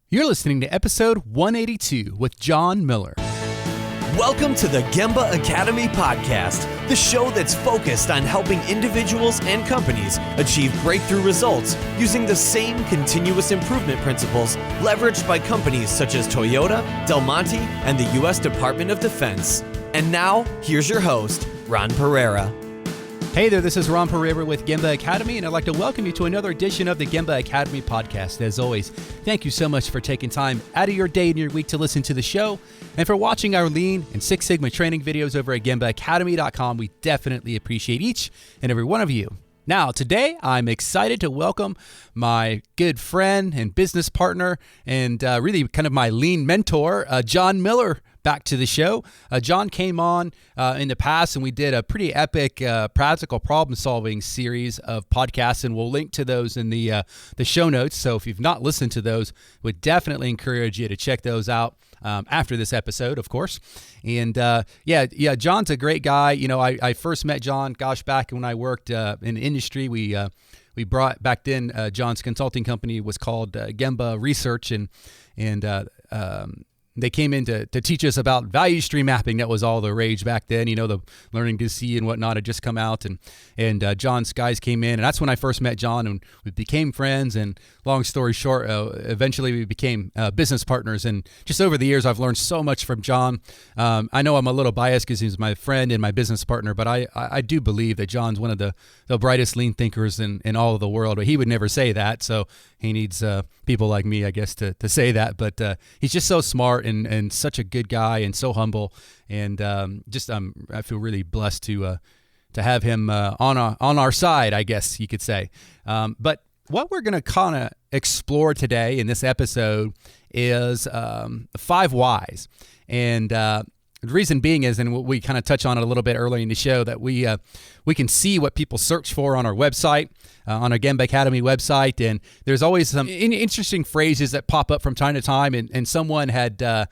You're listening to episode 182 with Jon Miller. Welcome to the Gemba Academy podcast, the show that's focused on helping individuals and companies achieve breakthrough results using the same continuous improvement principles leveraged by companies such as Toyota, Del Monte, and the U.S. Department of Defense. And now, here's your host, Ron Pereira. Hey there, this is Ron Pereira with Gemba Academy, and I'd like to welcome you to another edition of the Gemba Academy podcast. As always, thank you so much for taking time out of your day and your week to listen to the show, and for watching our Lean and Six Sigma training videos over at GembaAcademy.com. We definitely appreciate each and every one of you. Now, today, I'm excited to welcome my good friend and business partner and really kind of my lean mentor, Jon Miller, back to the show. Jon came on in the past, and we did a pretty epic practical problem-solving series of podcasts, and we'll link to those in the show notes. So if you've not listened to those, would definitely encourage you to check those out after this episode, of course. And yeah, Jon's a great guy. You know, I first met Jon, back when I worked in the industry. We brought back then Jon's consulting company was called Gemba Research, and they came in to teach us about value stream mapping. That was all the rage back then. You know, the learning to see and whatnot had just come out, and Jon's guys came in, and that's when I first met Jon, and we became friends. And long story short, eventually we became business partners. And just over the years, I've learned so much from Jon. I know I'm a little biased because he's my friend and my business partner, but I do believe that Jon's one of the brightest lean thinkers in all of the world. But he would never say that, so he needs people like me, I guess, to say that. But he's just so smart and such a good guy and so humble, and I feel really blessed to have him on our side, I guess you could say. But what we're going to kind of explore today in this episode is 5 whys, and the reason being is, and we kind of touch on it a little bit earlier in the show, that we can see what people search for on our website, on our Gemba Academy website, and there's always some interesting phrases that pop up from time to time, and someone had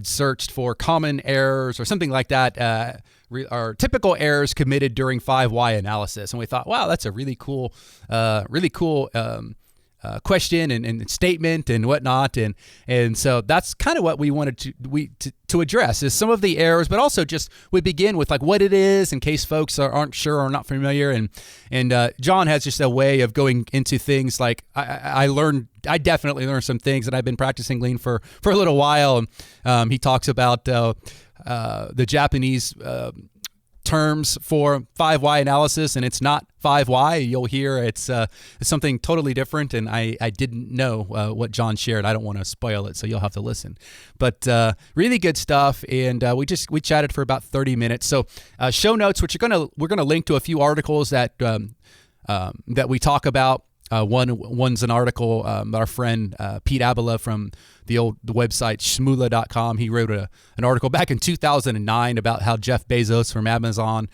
searched for common errors or something like that, or typical errors committed during 5 why analysis, and we thought, wow, that's a really cool question and statement and whatnot, and so that's kind of what we wanted to address is some of the errors, but also just we begin with like what it is in case folks aren't sure or not familiar, and Jon has just a way of going into things like I definitely learned some things, and I've been practicing lean for a little while, and he talks about the Japanese terms for 5 why analysis, and it's not 5 why. You'll hear it's something totally different, and I didn't know what Jon shared. I don't want to spoil it, so you'll have to listen. But really good stuff, and we chatted for about 30 minutes. So show notes, which we're gonna link to a few articles that we talk about. One's an article that our friend Pete Abela from the website shmoola.com, he wrote an article back in 2009 about how Jeff Bezos from Amazon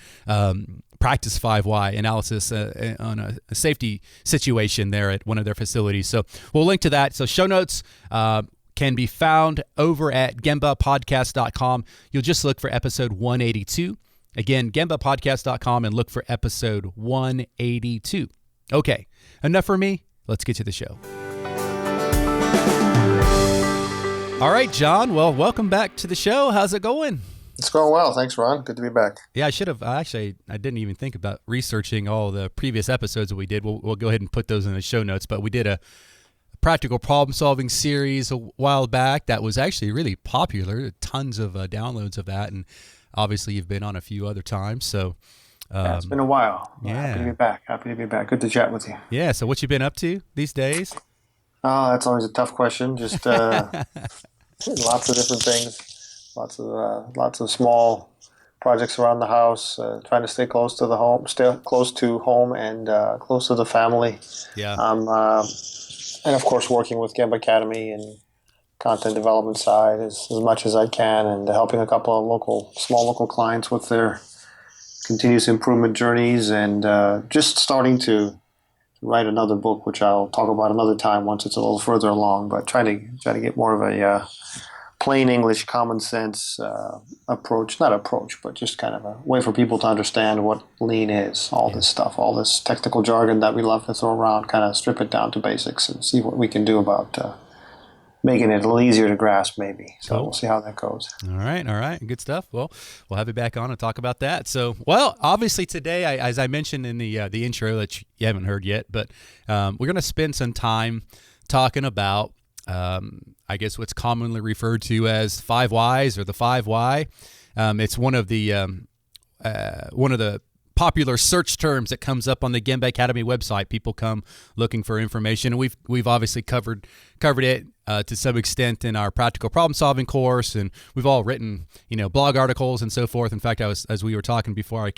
practiced 5 why analysis on a safety situation there at one of their facilities. So we'll link to that. So show notes can be found over at gembapodcast.com. You'll just look for episode 182. Again, gembapodcast.com, and look for episode 182. Okay, enough for me. Let's get to the show. All right, Jon. Well, welcome back to the show. How's it going? It's going well. Thanks, Ron. Good to be back. Yeah, I should have. Actually, I didn't even think about researching all the previous episodes that we did. We'll go ahead and put those in the show notes. But we did a practical problem-solving series a while back that was actually really popular. Tons of downloads of that. And obviously, you've been on a few other times. So yeah, it's been a while. Yeah. Happy to be back. Good to chat with you. Yeah. So what you been up to these days? Oh, that's always a tough question. Just lots of different things. Lots of small projects around the house. Trying to stay close to home, and close to the family. Yeah. And of course, working with Gemba Academy and content development side as much as I can, and helping a couple of small local clients with their continuous improvement journeys, and just starting to write another book, which I'll talk about another time once it's a little further along, but try to get more of a plain English, common sense but just kind of a way for people to understand what lean is, all this stuff, all this technical jargon that we love to throw around, kind of strip it down to basics and see what we can do about making it a little easier to grasp, maybe. So Cool. we'll see how that goes. All right. Good stuff. Well, we'll have you back on and talk about that. So, well, obviously today, as I mentioned in the intro that you haven't heard yet, but we're going to spend some time talking about, I guess, what's commonly referred to as 5 Whys or the 5 Why. It's one of the popular search terms that comes up on the Gemba Academy website. People come looking for information, and we've obviously covered it to some extent in our practical problem solving course, and we've all written blog articles and so forth. In fact, as we were talking before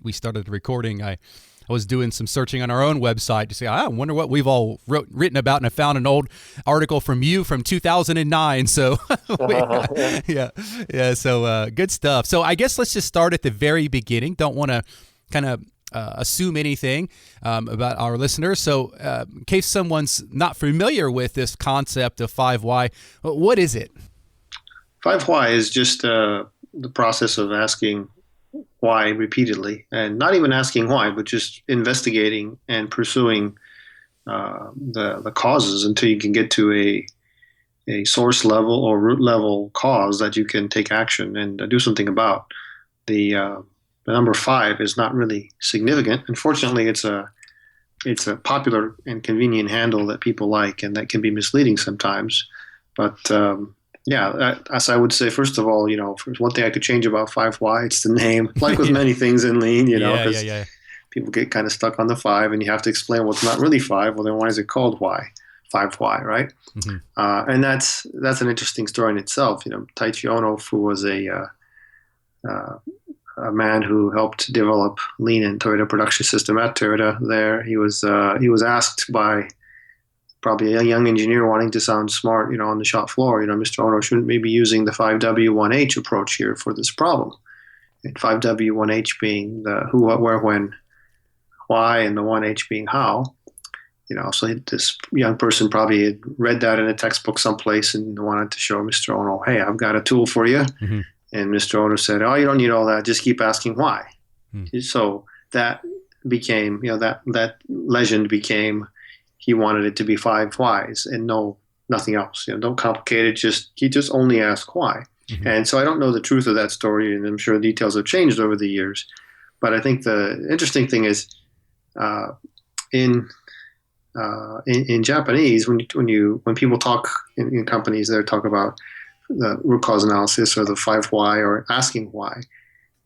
we started the recording, I was doing some searching on our own website to say, I wonder what we've all written about, and I found an old article from 2009. So, so good stuff. So I guess let's just start at the very beginning. Don't want to kind of assume anything about our listeners. So in case someone's not familiar with this concept of 5 Why, what is it? 5 Why is just the process of asking why repeatedly, and not even asking why, but just investigating and pursuing the causes until you can get to a source level or root level cause that you can take action and do something about. The number 5 is not really significant. Unfortunately, it's a popular and convenient handle that people like, and that can be misleading sometimes. But as I would say, first of all, there's one thing I could change about 5 Why, it's the name. Like with many things in Lean, people get kind of stuck on the 5, and you have to explain what's not really 5. Well, then why is it called Why? 5 Why, right? Mm-hmm. And that's an interesting story in itself. Taichi Ono, who was a man who helped develop Lean and Toyota production system at Toyota. There, he was asked by probably a young engineer wanting to sound smart, on the shop floor, Mr. Ono, shouldn't we be using the 5W1H approach here for this problem? And 5W1H being the who, what, where, when, why, and the 1H being how. So this young person probably had read that in a textbook someplace and wanted to show Mr. Ono, hey, I've got a tool for you. Mm-hmm. And Mr. Ono said, oh, you don't need all that. Just keep asking why. Mm. So that became, that legend became, he wanted it to be 5 Whys and nothing else. Don't complicate it. He just only asked why. Mm-hmm. And so I don't know the truth of that story, and I'm sure the details have changed over the years. But I think the interesting thing is, in Japanese, when people talk in companies, they talk about the root cause analysis or the 5 Why or asking why.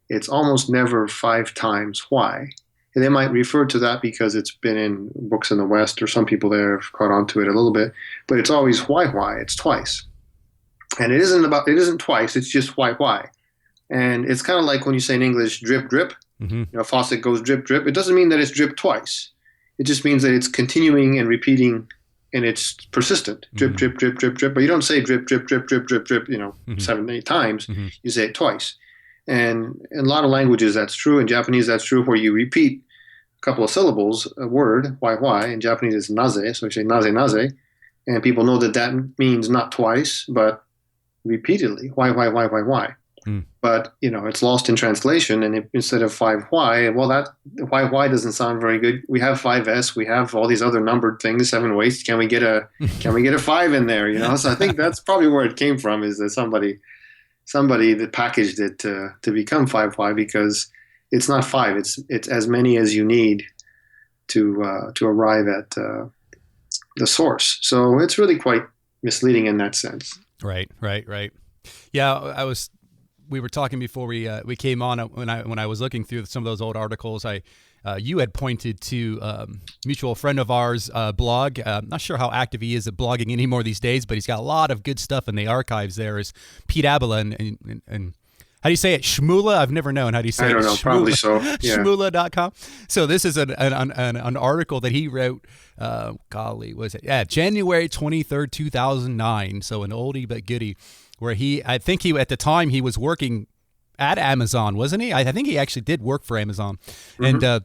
It's almost never 5 times why. And they might refer to that because it's been in books in the West, or some people there have caught on to it a little bit, but it's always why. It's twice. And it isn't twice, it's just why. And it's kind of like when you say in English, drip, drip. Mm-hmm. Faucet goes drip, drip. It doesn't mean that it's drip twice. It just means that it's continuing and repeating, and it's persistent. Drip, mm-hmm. drip, drip, drip, drip. But you don't say drip, drip, drip, drip, drip, drip, mm-hmm. 7, 8 times. Mm-hmm. You say it twice. And in a lot of languages, that's true. In Japanese, that's true, where you repeat a couple of syllables, a word, why. In Japanese, it's naze. So you say naze. And people know that means not twice, but repeatedly. Why. Mm. But, it's lost in translation. And instead of 5 Why, well, that why doesn't sound very good. We have 5S. We have all these other numbered things, 7 ways. Can we get a 5 in there? So I think that's probably where it came from, is that somebody that packaged it to become 5 Why, because it's not 5. It's as many as you need to arrive at the source. So it's really quite misleading in that sense. Right. Yeah, we were talking before we came on, when I was looking through some of those old articles. You had pointed to a mutual friend of ours blog. I'm not sure how active he is at blogging anymore these days, but he's got a lot of good stuff in the archives. There is Pete Abela and how do you say it? Shmula? I've never known. How do you say it? I don't know. Shmula. Probably so. Yeah. Shmula.com. So this is an article that he wrote, was it? Yeah, January 23rd, 2009. So an oldie but goodie, where I think at the time he was working at Amazon, wasn't he? I think he actually did work for Amazon. Mm-hmm. And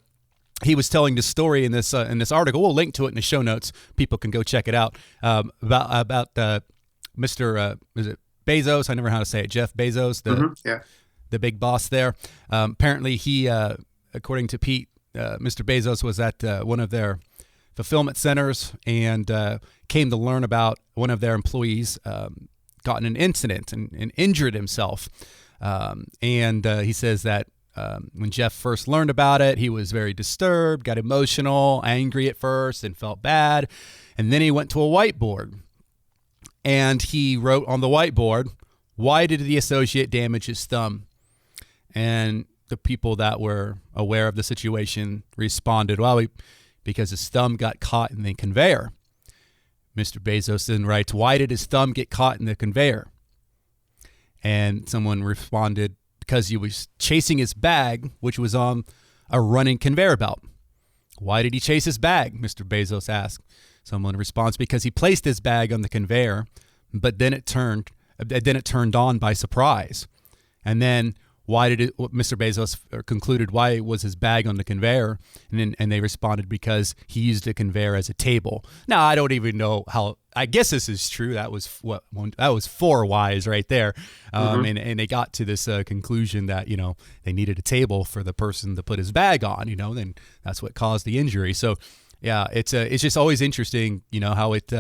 he was telling the story in this article. We'll link to it in the show notes. People can go check it out, about Mr. Is it Bezos? I never know how to say it. Jeff Bezos, the big boss there. Apparently he, according to Pete, Mr. Bezos was at one of their fulfillment centers and came to learn about one of their employees got in an incident and injured himself. And he says that when Jeff first learned about it, he was very disturbed, got emotional, angry at first, and felt bad. And then he went to a whiteboard and he wrote on the whiteboard, "Why did the associate damage his thumb?" And the people that were aware of the situation responded, "Well, because his thumb got caught in the conveyor." Mr. Bezos then writes, "Why did his thumb get caught in the conveyor?" And someone responded, "Because he was chasing his bag, which was on a running conveyor belt." "Why did he chase his bag?" Mr. Bezos asked. Someone responds, "Because he placed his bag on the conveyor, but then it turned on by surprise." And then Mr. Bezos concluded, why was his bag on the conveyor? And they responded, because he used the conveyor as a table. Now, I don't even know how, I guess this is true. That was four whys right there. And they got to this conclusion that, they needed a table for the person to put his bag on, and that's what caused the injury. So yeah, it's just always interesting, how it,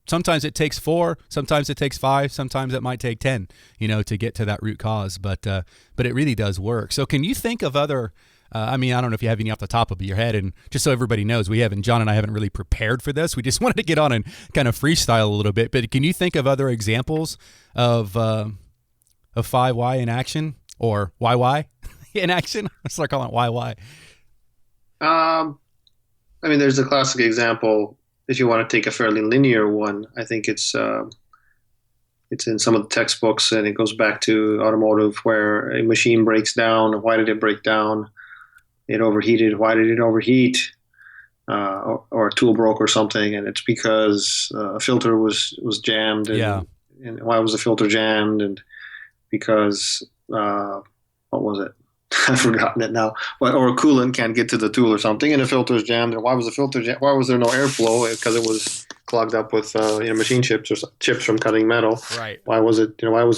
sometimes it takes 4, sometimes it takes 5, sometimes it might take 10, to get to that root cause. But it really does work. So can you think of other, I don't know if you have any off the top of your head, and just so everybody knows, John and I haven't really prepared for this. We just wanted to get on and kind of freestyle a little bit. But can you think of other examples of 5Y in action, or YY in action? Let's start calling it YY. There's a classic example. If you want to take a fairly linear one, I think it's in some of the textbooks, and it goes back to automotive, where a machine breaks down. Why did it break down? It overheated. Why did it overheat? Or a tool broke or something, and it's because a filter was jammed. And why was the filter jammed? And because what was it? I've forgotten it now. Or a coolant can't get to the tool or something, and the filter's jammed. And why was the filter jammed? Why was there no airflow? Because it was clogged up with machine chips or chips from cutting metal. Right. Why was it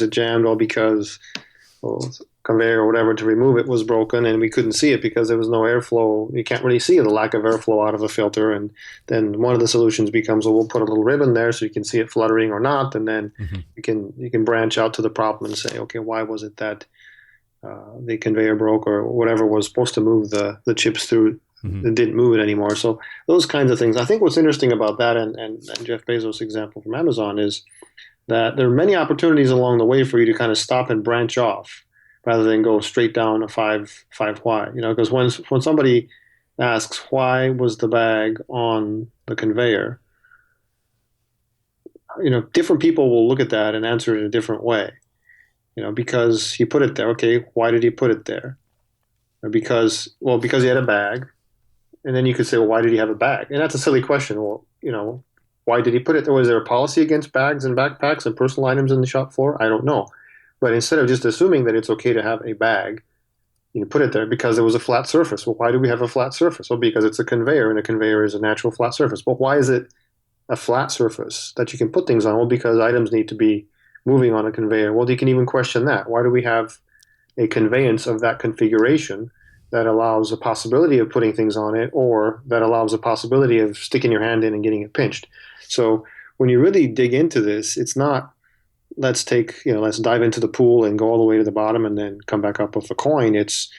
jammed? Well, because conveyor or whatever to remove it was broken, and we couldn't see it because there was no airflow. You can't really see the lack of airflow out of a filter. And then one of the solutions becomes, well, we'll put a little ribbon there so you can see it fluttering or not, and then you can branch out to the problem and say, okay, why was it that the conveyor broke, or whatever was supposed to move the chips through, it didn't move it anymore. So those kinds of things. I think what's interesting about that and Jeff Bezos' example from Amazon is that there are many opportunities along the way for you to kind of stop and branch off rather than go straight down a 5 why. Because when somebody asks, why was the bag on the conveyor, different people will look at that and answer it in a different way. Because he put it there. Okay, why did he put it there? Because he had a bag. And then you could say, well, why did he have a bag? And that's a silly question. Well, why did he put it there? Was there a policy against bags and backpacks and personal items in the shop floor? I don't know. But instead of just assuming that it's okay to have a bag, you put it there because there was a flat surface. Well, why do we have a flat surface? Well, because it's a conveyor, and a conveyor is a natural flat surface. But why is it a flat surface that you can put things on? Well, because items need to be moving on a conveyor. Well, you can even question that. Why do we have a conveyance of that configuration that allows a possibility of putting things on it, or that allows a possibility of sticking your hand in and getting it pinched? So when you really dig into this, it's not, let's dive into the pool and go all the way to the bottom and then come back up with a coin. It's,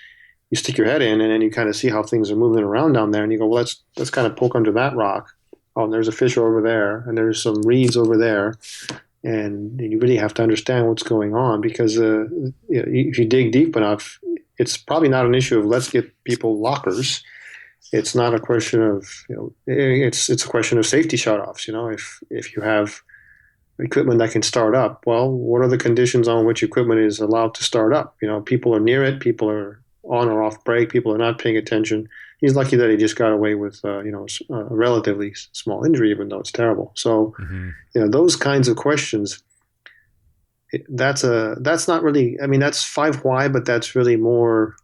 you stick your head in and then you kind of see how things are moving around down there, and you go, well, let's kind of poke under that rock. Oh, and there's a fish over there, and there's some reeds over there. And you really have to understand what's going on, because if you dig deep enough, it's probably not an issue of let's get people lockers. It's not a question of, it's a question of safety shutoffs. If you have equipment that can start up, well, what are the conditions on which equipment is allowed to start up? People are near it, people are on or off break, people are not paying attention. He's lucky that he just got away with, a relatively small injury, even though it's terrible. So, those kinds of questions, that's not really, that's 5 why, but that's really more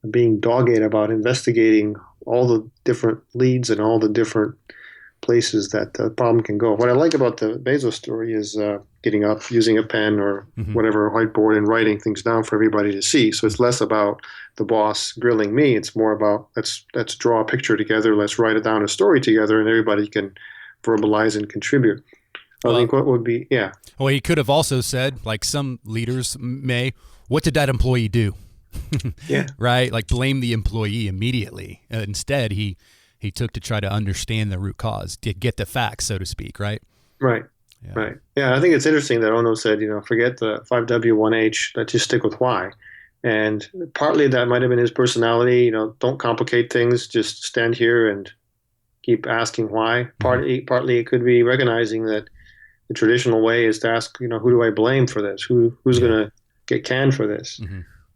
being dogged about investigating all the different leads and all the different places that the problem can go. What I like about the Bezos story is getting up, using a pen or whatever whiteboard, and writing things down for everybody to see. So it's less about the boss grilling me. It's more about let's draw a picture together, let's write it down a story together, and everybody can verbalize and contribute. I think what would be, yeah. Well, he could have also said, like some leaders may, what did that employee do? Yeah. Right? Like blame the employee immediately. Instead, he took to try to understand the root cause, to get the facts, so to speak, right? Right. Yeah. Right. Yeah, I think it's interesting that Ono said, forget the 5W, 1H, let's just stick with why. And partly that might have been his personality, don't complicate things, just stand here and keep asking why. Partly it could be recognizing that the traditional way is to ask, who do I blame for this? Who's going to get canned for this?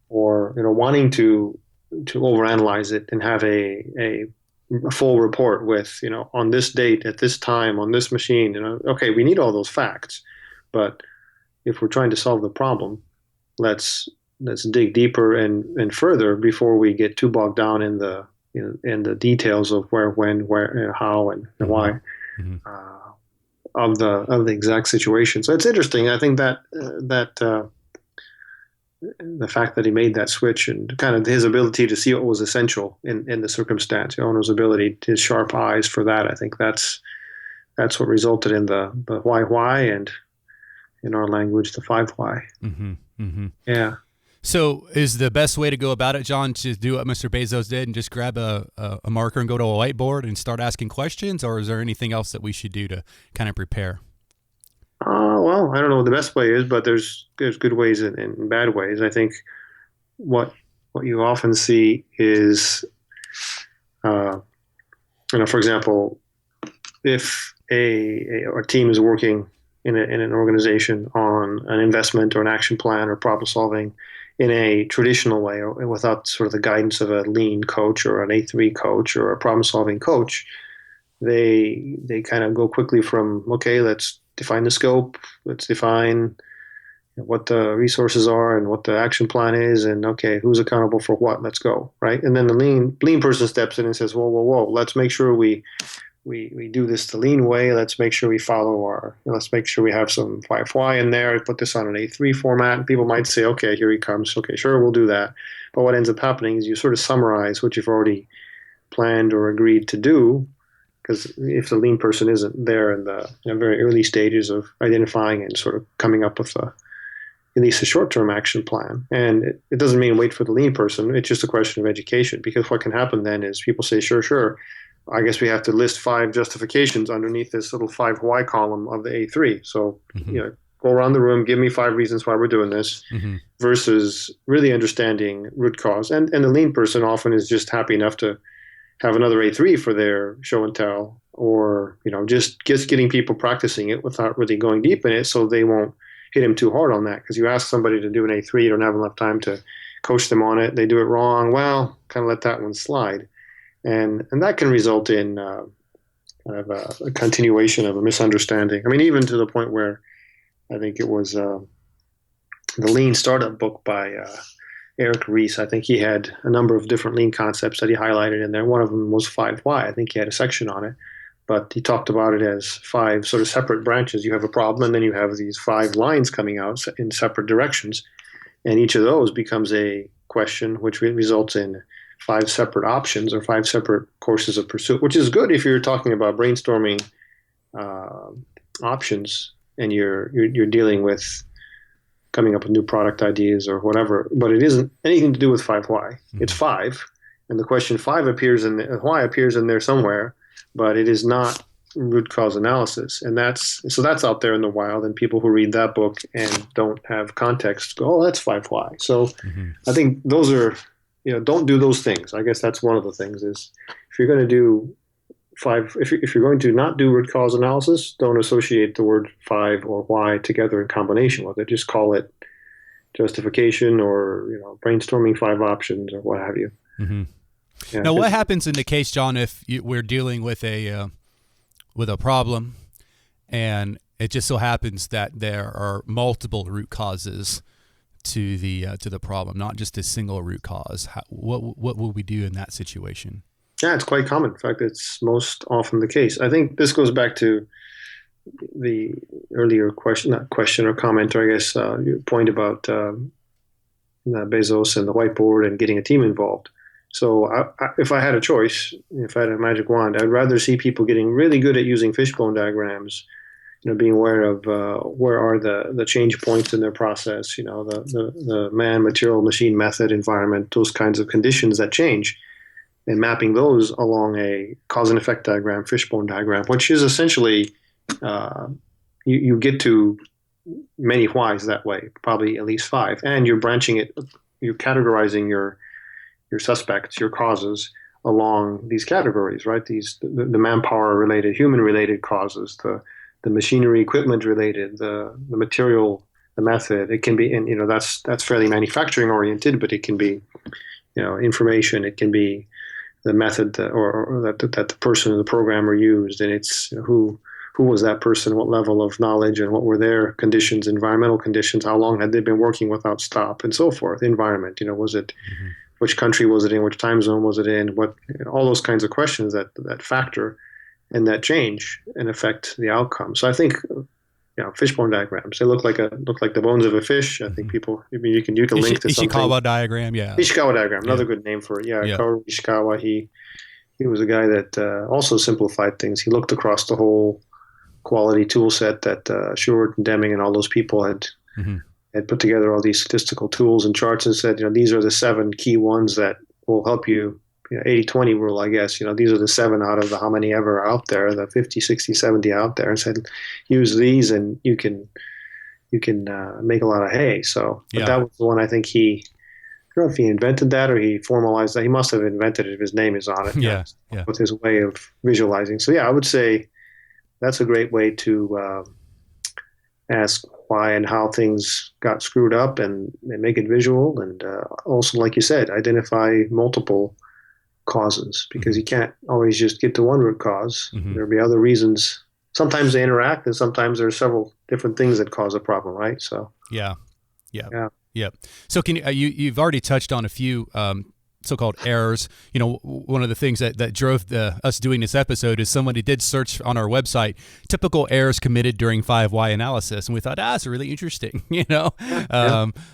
Or, wanting to overanalyze it and have a full report with, on this date, at this time, on this machine, okay, we need all those facts, but if we're trying to solve the problem, let's dig deeper and further before we get too bogged down in the details of where, when, where, how, and why of the exact situation. So it's interesting. I think that the fact that he made that switch and kind of his ability to see what was essential in the circumstance, Ono's ability, his sharp eyes for that, I think that's what resulted in the why, and in our language, the 5 why. Yeah. So is the best way to go about it, John, to do what Mr. Bezos did and just grab a marker and go to a whiteboard and start asking questions, or is there anything else that we should do to kind of prepare? Well, I don't know what the best way is, but there's good ways and bad ways. I think what you often see is, for example, if a team is working in an organization on an investment or an action plan or problem solving in a traditional way, or without sort of the guidance of a lean coach or an A3 coach or a problem solving coach, they kind of go quickly from, okay, let's define the scope, let's define what the resources are and what the action plan is, and okay, who's accountable for what, let's go, right? And then the lean person steps in and says, whoa, let's make sure we do this the lean way, let's make sure we let's make sure we have some 5 why in there, put this on an A3 format, and people might say, okay, here he comes, okay, sure, we'll do that. But what ends up happening is you sort of summarize what you've already planned or agreed to do, because if the lean person isn't there in the very early stages of identifying and sort of coming up with at least a short-term action plan. And it doesn't mean wait for the lean person. It's just a question of education, because what can happen then is people say, sure, I guess we have to list 5 justifications underneath this little 5 why column of the A3. So, go around the room, give me 5 reasons why we're doing this, versus really understanding root cause. And the lean person often is just happy enough to have another A3 for their show and tell, or just getting people practicing it without really going deep in it, so they won't hit him too hard on that. Because you ask somebody to do an A3, you don't have enough time to coach them on it. They do it wrong. Well, kind of let that one slide, and that can result in kind of a continuation of a misunderstanding. I mean, even to the point where I think it was the Lean Startup book by Eric Ries. I think he had a number of different lean concepts that he highlighted in there. One of them was 5 why. I think he had a section on it, but he talked about it as 5 sort of separate branches. You have a problem, and then you have these 5 lines coming out in separate directions, and each of those becomes a question, which results in 5 separate options or 5 separate courses of pursuit, which is good if you're talking about brainstorming options and you're dealing with coming up with new product ideas or whatever, but it isn't anything to do with 5 why. It's 5, and the question 5 appears in why appears in there somewhere, but it is not root cause analysis. And that's out there in the wild, and people who read that book and don't have context go, oh, that's 5 why. So I think those are, don't do those things. I guess that's one of the things is, if you're going to do 5, if you're going to not do root cause analysis, don't associate the word 5 or why together in combination with it. Just call it justification or brainstorming 5 options or what have you. Yeah, now, what happens in the case, John, if we're dealing with a problem, and it just so happens that there are multiple root causes to the problem, not just a single root cause? What will we do in that situation? Yeah, it's quite common. In fact, it's most often the case. I think this goes back to the earlier question, not question or comment, or I guess your point about Bezos and the whiteboard and getting a team involved. So if I had a choice, if I had a magic wand, I'd rather see people getting really good at using fishbone diagrams, being aware of where are the change points in their process, the man, material, machine, method, environment, those kinds of conditions that change, and mapping those along a cause and effect diagram, fishbone diagram, which is essentially you get to many whys that way, probably at least 5, and you're branching it, you're categorizing your suspects, your causes along these categories, right? The manpower related, human related causes, the machinery equipment related, the material, the method. It can be, and that's fairly manufacturing oriented, but it can be information. It can be the method or that the person or the programmer used, and it's who was that person, what level of knowledge, and what were their conditions, environmental conditions, how long had they been working without stop, and so forth. Environment, was it, which country was it in, which time zone was it in, what, all those kinds of questions that factor and that change and affect the outcome. So I think, fishbone diagrams, they look like the bones of a fish. I think people, you can link to something. Ishikawa diagram, yeah. Ishikawa diagram, another good name for it. Yeah. Kaoru Ishikawa, he was a guy that also simplified things. He looked across the whole quality tool set that Short and Deming and all those people had put together, all these statistical tools and charts, and said, these are the 7 key ones that will help you, 80-20 rule, I guess. These are the 7 out of the how many ever are out there, the 50, 60, 70 out there, and said, use these and you can make a lot of hay. So that was the one I think I don't know if he invented that or he formalized that. He must have invented it if his name is on it. With his way of visualizing. So I would say that's a great way to ask why and how things got screwed up and make it visual. And also, like you said, identify multiple causes, because you can't always just get to one root cause. There'll be other reasons. Sometimes they interact, and sometimes there are several different things that cause a problem, right? So yeah. So can you've already touched on a few so-called errors. One of the things that drove us doing this episode is somebody did search on our website typical errors committed during 5 analysis, and we thought, it's really interesting.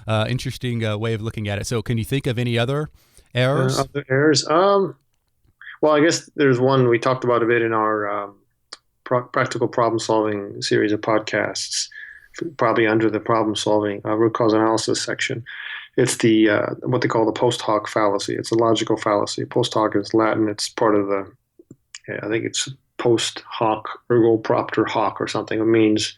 Interesting way of looking at it. So can you think of any other errors? Other errors? Well, I guess there's one we talked about a bit in our practical problem-solving series of podcasts, probably under the problem-solving root cause analysis section. It's the what they call the post hoc fallacy. It's a logical fallacy. Post hoc is Latin. It's part of the, I think it's post hoc, ergo propter hoc or something. It means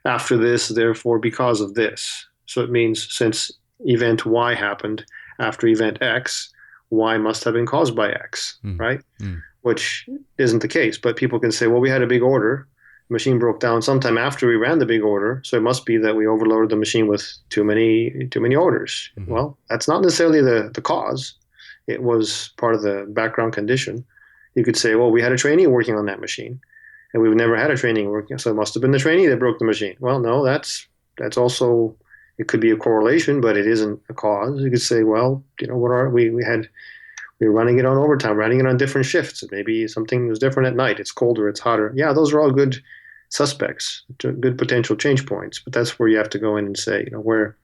after this, therefore because of this. So it means since event Y happened after event X, Y must have been caused by X, right? Which isn't the case. But people can say, well, we had a big order. Machine broke down sometime after we ran the big order, so it must be that we overloaded the machine with too many orders. Well, that's not necessarily the cause. It was part of the background condition. You could say, well, we had a trainee working on that machine, and we've never had a trainee working, so it must have been the trainee that broke the machine. Well, no, that's also, it could be a correlation, but it isn't a cause. You could say, well, what are we were running it on overtime, running it on different shifts. Maybe something was different at night. It's colder, it's hotter. Yeah, those are all good suspects, good potential change points. But that's where you have to go in and say, where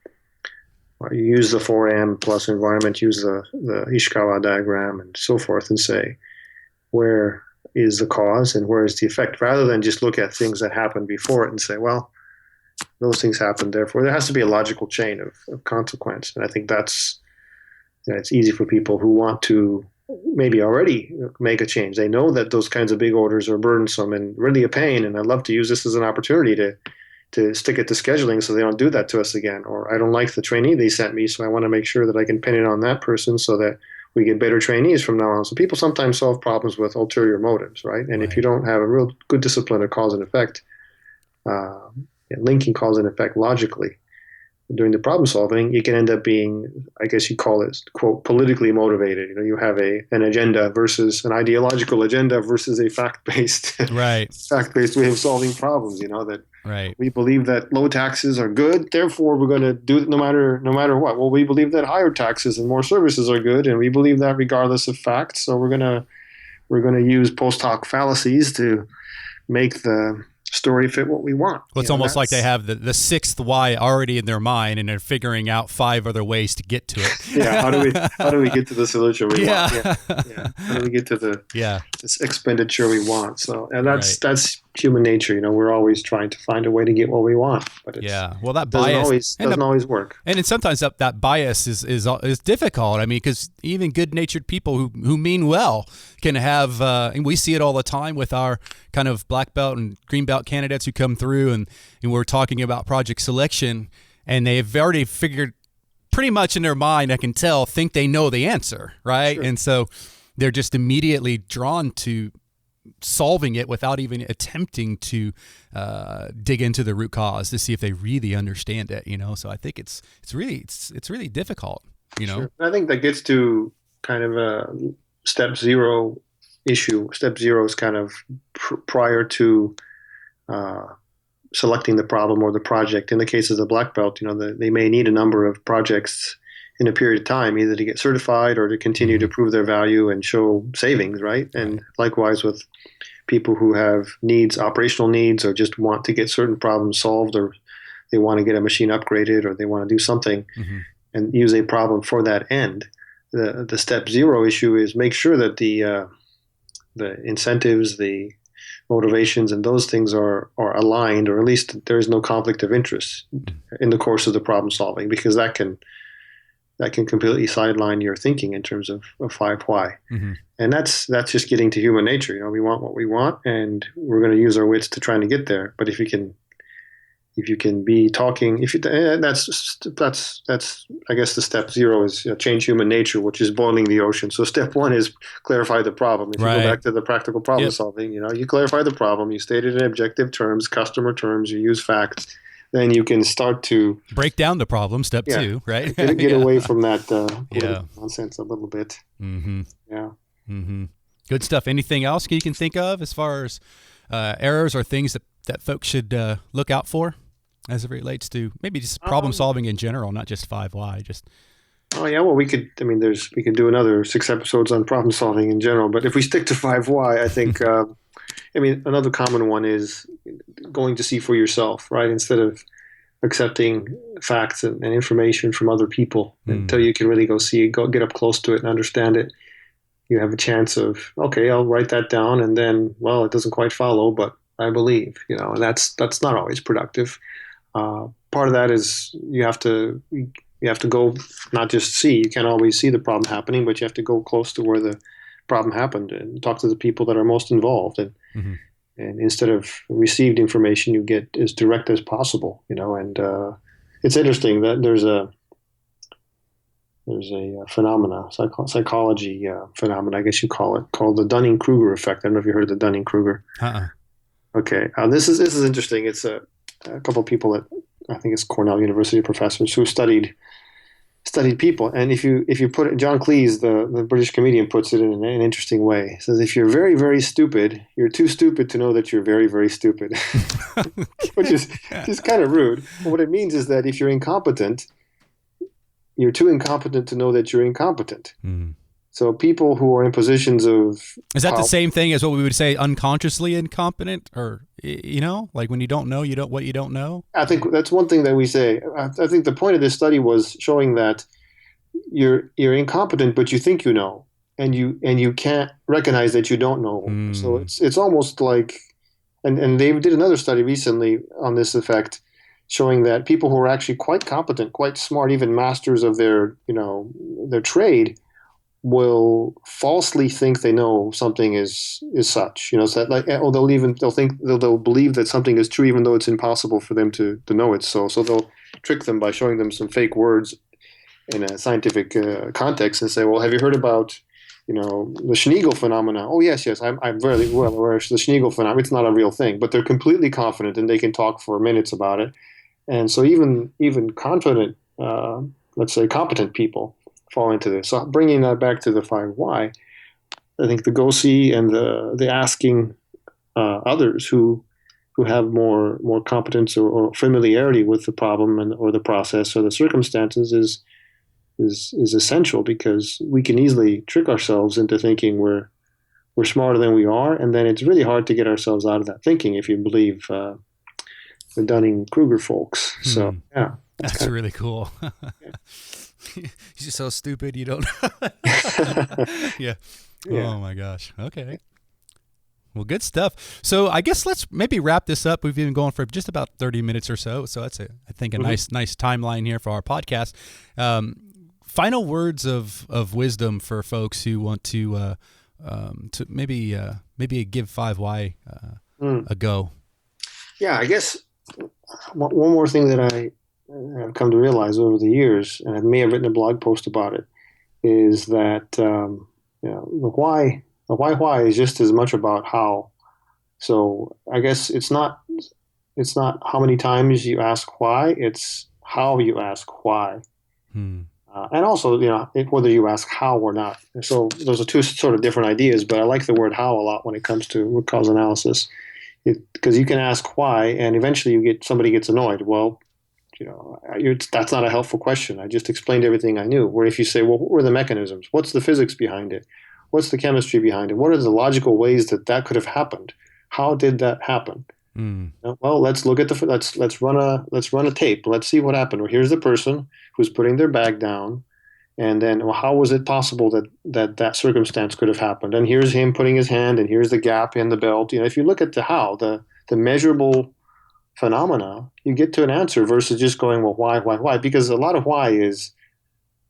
you use the 4M plus environment, use the Ishikawa diagram and so forth, and say, where is the cause and where is the effect, rather than just look at things that happened before it and say, well, those things happened, therefore there has to be a logical chain of consequence. And I think that's it's easy for people who want to maybe already make a change. They know that those kinds of big orders are burdensome and really a pain, and I'd love to use this as an opportunity to stick it to scheduling so they don't do that to us again. Or I don't like the trainee they sent me, so I want to make sure that I can pin it on that person so that we get better trainees from now on. So people sometimes solve problems with ulterior motives, right? And if you don't have a real good discipline of cause and effect, linking cause and effect logically, during the problem solving, you can end up being, I guess you call it, quote, politically motivated. You have an agenda versus an ideological agenda versus a fact-based fact-based way of solving problems. That we believe that low taxes are good, therefore we're going to do it no matter what. Well, we believe that higher taxes and more services are good, and we believe that regardless of facts. So we're going to we're going to use post hoc fallacies to make the story fit what we want. Well, it's almost like they have the sixth why already in their mind, and they're figuring out 5 other ways to get to it. Yeah, how do we get to the solution we want? Yeah. How do we get to this expenditure we want? So, and that's human nature. We're always trying to find a way to get what we want, but well, that bias doesn't always work. And sometimes that bias is difficult. I mean, because even good-natured people who mean well can have, and we see it all the time with our kind of black belt and green belt candidates who come through, and we're talking about project selection, and they've already figured pretty much in their mind, I can tell, think they know the answer, right? Sure. And so they're just immediately drawn to solving it without even attempting to dig into the root cause to see if they really understand it. So I think it's really difficult. Sure. I think that gets to kind of a step zero issue. Step zero is kind of prior to selecting the problem or the project. In the case of the black belt, they may need a number of projects in a period of time, either to get certified or to continue to prove their value and show savings, right? And likewise with people who have needs, operational needs, or just want to get certain problems solved, or they want to get a machine upgraded, or they want to do something and use a problem for that end. The step zero issue is make sure that the incentives, the motivations, and those things are aligned, or at least there is no conflict of interest in the course of the problem solving, because that can completely sideline your thinking in terms of 5 why. And that's just getting to human nature. We want what we want, and we're going to use our wits to trying to get there. But if you can be talking, that's I guess the step zero is change human nature, which is boiling the ocean. So step 1 is clarify the problem. If you go back to the practical problem solving, you clarify the problem, you state it in objective terms, customer terms, you use facts, then you can start to break down the problem. Step 2, right? Get away from that nonsense a little bit. Good stuff. Anything else you can think of as far as errors or things that folks should look out for as it relates to maybe just problem solving in general, not just 5 why? Well, we could do another 6 episodes on problem solving in general, but if we stick to 5 why, I think another common one is going to see for yourself, right? Instead of accepting facts and information from other people until you can really go get up close to it and understand it. You have a chance of, okay, I'll write that down, and then, well, it doesn't quite follow, but I believe, and that's not always productive. Part of that is you have to go, not just see. You can't always see the problem happening, but you have to go close to where the problem happened and talk to the people that are most involved. And instead of received information, you get as direct as possible. And it's interesting that there's a phenomena, psychology phenomena, I guess you call it, called the Dunning-Kruger effect. I don't know if you heard of the Dunning-Kruger. Okay, this is interesting. It's a couple of people at, I think it's Cornell University professors who studied people. And if you put it, John Cleese, the British comedian, puts it in an interesting way. He says, if you're very, very stupid, you're too stupid to know that you're very, very stupid, which is just kind of rude. But what it means is that if you're incompetent, you're too incompetent to know that you're incompetent. So people who are in positions of... Is that the same thing as what we would say unconsciously incompetent? Or, like when you don't know what you don't know? I think that's one thing that we say. I think the point of this study was showing that you're incompetent, but you think you know, and you can't recognize that you don't know. So it's almost like... And they did another study recently on this effect, showing that people who are actually quite competent, quite smart, even masters of their trade, will falsely think they know something is such. So that they'll believe that something is true even though it's impossible for them to know it. So they'll trick them by showing them some fake words in a scientific context and say, well, have you heard about the Schneegel phenomena? Oh, yes, I'm very well aware of the Schneegel phenomenon. It's not a real thing, but they're completely confident and they can talk for minutes about it. And so even confident, let's say competent people fall into this. So bringing that back to the 5 why, I think the go see and the asking others who have more competence or familiarity with the problem or the process or the circumstances is essential, because we can easily trick ourselves into thinking we're we're smarter than we are, and then it's really hard to get ourselves out of that thinking if you believe the Dunning-Kruger folks. So yeah, that's really cool. You're just so stupid you don't. Yeah. Oh my gosh. Okay. Well, good stuff. So I guess let's maybe wrap this up. We've been going for just about 30 minutes or so. So that's I think a nice timeline here for our podcast. Final words of wisdom for folks who want to maybe give 5 Why a go. Yeah, I guess one more thing that I've come to realize over the years, and I may have written a blog post about it, is that the why is just as much about how. So I guess it's not how many times you ask why, it's how you ask why. And also, whether you ask how or not. So those are two sort of different ideas, but I like the word how a lot when it comes to root cause analysis, because you can ask why, and eventually somebody gets annoyed. Well, that's not a helpful question. I just explained everything I knew. Where if you say, well, what were the mechanisms? What's the physics behind it? What's the chemistry behind it? What are the logical ways that could have happened? How did that happen? Well, let's look at let's run a tape. Let's see what happened. Well, here's the person who's putting their bag down, and then how was it possible that circumstance could have happened? And here's him putting his hand, and here's the gap in the belt. If you look at the how, the measurable phenomena, you get to an answer versus just going, well, why? Because a lot of why is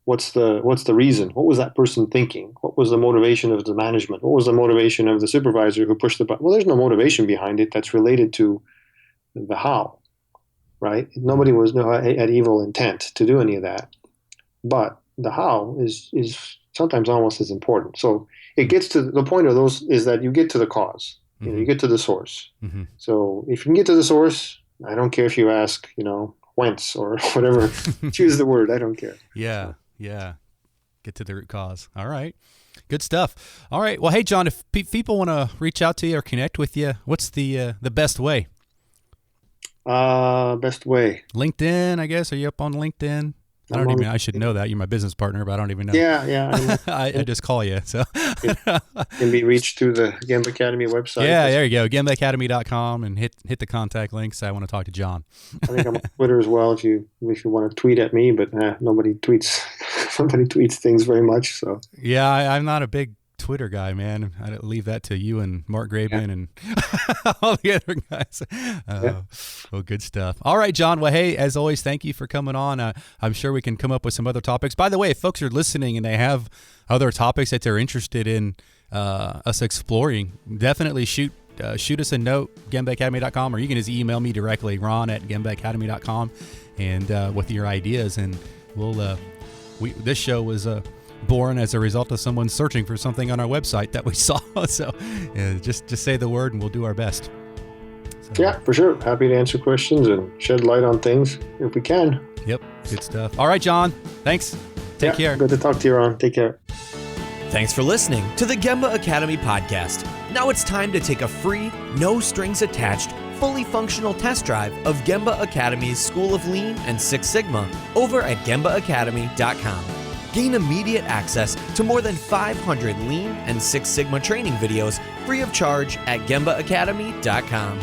what's the reason? What was that person thinking? What was the motivation of the management? What was the motivation of the supervisor who pushed the button? Well, there's no motivation behind it that's related to the how, right? Nobody had evil intent to do any of that. But the how is sometimes almost as important. So it gets to the point of those is that you get to the cause. You get to the source. So if you can get to the source, I don't care if you ask, whence or whatever. Choose the word. I don't care. Yeah. Get to the root cause. All right. Good stuff. All right. Well, hey, Jon, if people want to reach out to you or connect with you, what's the best way? Best way. LinkedIn, I guess. Are you up on LinkedIn? I should know that. You're my business partner, but I don't even know. Yeah. I just call you. So it can be reached through the Gemba Academy website. Yeah, there you go. GembaAcademy.com and hit the contact links. I want to talk to Jon. I think I'm on Twitter as well if you want to tweet at me, but nobody tweets. Nobody tweets things very much. So yeah, I'm not a big Twitter guy, man. I leave that to you and Mark Graban and all the other guys. Well, good stuff. All right, Jon. Well, hey, as always, thank you for coming on. I'm sure we can come up with some other topics. By the way, if folks are listening and they have other topics that they're interested in us exploring, definitely shoot us a note, GembaAcademy.com, or you can just email me directly, ron@GembaAcademy.com, and with your ideas. And this show was born as a result of someone searching for something on our website that we saw. So just say the word and we'll do our best. So, yeah, for sure. Happy to answer questions and shed light on things if we can. Yep. Good stuff. All right, Jon. Thanks. Take care. Good to talk to you, Ron. Take care. Thanks for listening to the Gemba Academy podcast. Now it's time to take a free, no strings attached, fully functional test drive of Gemba Academy's School of Lean and Six Sigma over at GembaAcademy.com. Gain immediate access to more than 500 Lean and Six Sigma training videos free of charge at GembaAcademy.com.